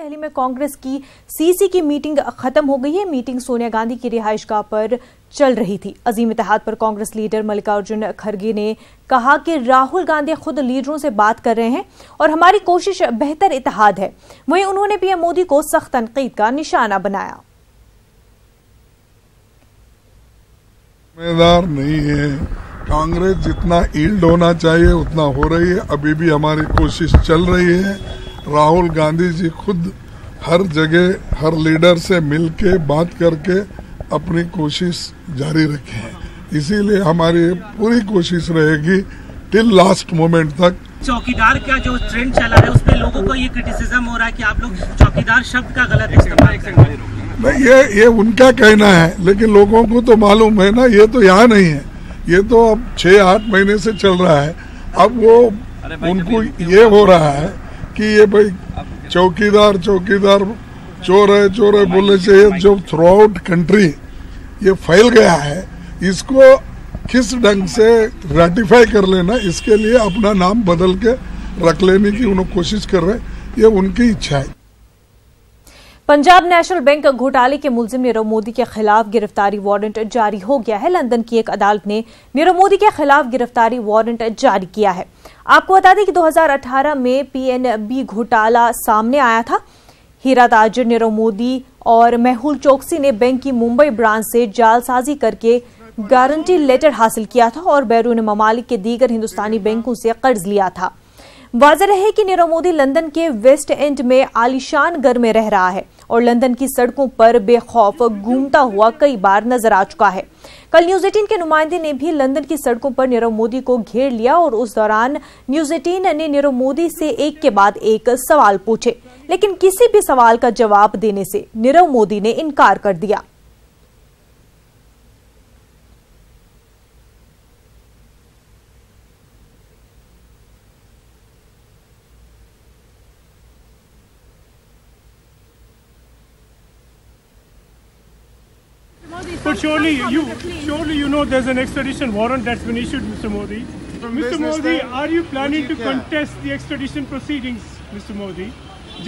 दिल्ली में कांग्रेस की सीसी की मीटिंग खत्म हो गई है। मीटिंग सोनिया गांधी की रिहाइशगाह पर चल रही थी। अजीम इत्तेहाद पर कांग्रेस लीडर मल्लिकार्जुन खड़गे ने कहा कि राहुल गांधी खुद लीडरों से बात कर रहे हैं और हमारी कोशिश बेहतर इत्तेहाद है। वहीं उन्होंने पीएम मोदी को सख्त तनकीद का निशाना बनाया। जिम्मेदार नहीं है, कांग्रेस जितना ईल्ड होना चाहिए उतना हो रही है। अभी भी हमारी कोशिश चल रही है। राहुल गांधी जी खुद हर जगह हर लीडर से मिलके बात करके अपनी कोशिश जारी रखें। इसीलिए हमारी पूरी कोशिश रहेगी टिल लास्ट मोमेंट तक। चौकीदार का जो ट्रेंड चला है उस पे लोगों को ये क्रिटिसिज्म हो रहा है कि आप लोग चौकीदार शब्द का गलत इस्तेमाल कर रहे हैं। नहीं, ये उनका कहना है, लेकिन लोगों को तो मालूम है ना, ये तो यहाँ नहीं है, ये तो अब 6-8 महीने से चल रहा है। अब वो उनको ये हो रहा है कि ये भाई चौकीदार चोर है बोलने से जो थ्रू आउट कंट्री ये फैल गया है, इसको किस ढंग से रेटिफाई कर लेना, इसके लिए अपना नाम बदल के रख लेने की उन्होंने कोशिश कर रहे हैं। ये उनकी इच्छा है। पंजाब नेशनल बैंक घोटाले के मुलजिम नीरव मोदी के खिलाफ गिरफ्तारी वारंट जारी हो गया है। लंदन की एक अदालत ने नीरव मोदी के खिलाफ गिरफ्तारी वारंट जारी किया है। आपको बता दें कि 2018 में पीएनबी घोटाला सामने आया था। हीरा ताजिर नीरव मोदी और मेहुल चोकसी ने बैंक की मुंबई ब्रांच से जालसाजी करके गारंटी लेटर हासिल किया था और बैरून ममालिक के दीगर हिंदुस्तानी बैंकों से कर्ज लिया था। वाज़ेह है कि नीरव मोदी लंदन के वेस्ट एंड में आलीशान घर में रह रहा है और लंदन की सड़कों पर बेखौफ घूमता हुआ कई बार नजर आ चुका है। कल न्यूज़ 18 के नुमाइंदे ने भी लंदन की सड़कों पर नीरव मोदी को घेर लिया और उस दौरान न्यूज़ 18 ने नीरव मोदी से एक के बाद एक सवाल पूछे, लेकिन किसी भी सवाल का जवाब देने से नीरव मोदी ने इनकार कर दिया। But surely you know there's an extradition warrant that's been issued, Mr. Modi. Mr. Modi, are you planning to contest the extradition proceedings, Mr. Modi?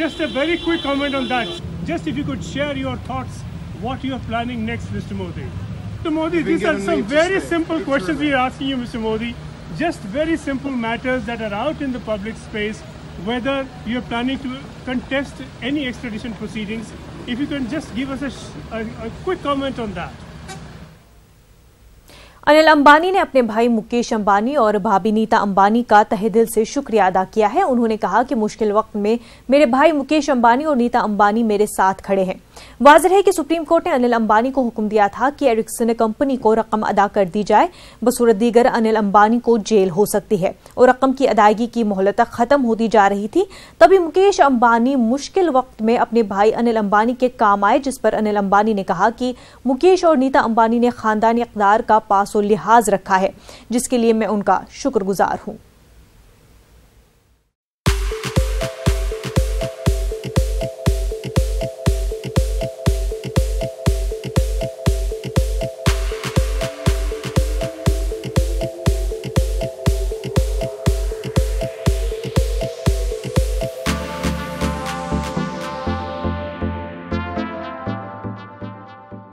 Just a very quick comment on that. Just if you could share your thoughts, what you are planning next, Mr. Modi. Mr. Modi, these are some very simple questions we are asking you, Mr. Modi. Just very simple matters that are out in the public space. Whether you are planning to contest any extradition proceedings. If you can just give us a quick comment on that. Anil Ambani ने अपने भाई मुकेश अंबानी और भाभी नीता अंबानी का तहे दिल से शुक्रिया अदा किया है। उन्होंने कहा कि मुश्किल वक्त में मेरे भाई मुकेश अंबानी और नीता अंबानी मेरे साथ खड़े हैं। वाज़ेह है कि सुप्रीम कोर्ट ने अनिल अंबानी को हुक्म दिया था कि एरिक्सन कंपनी को रकम अदा कर दी जाए, बसूरत दीगर अनिल अंबानी को जेल हो सकती है और रकम की अदायगी की मोहलत खत्म होती जा रही थी। तभी मुकेश अंबानी मुश्किल वक्त में अपने भाई अनिल अंबानी के काम आए, जिस पर अनिल अंबानी ने कहा कि मुकेश और नीता अंबानी ने खानदानी इक़्तिदार का पासो लिहाज रखा है, जिसके लिए मैं उनका शुक्रगुजार हूं।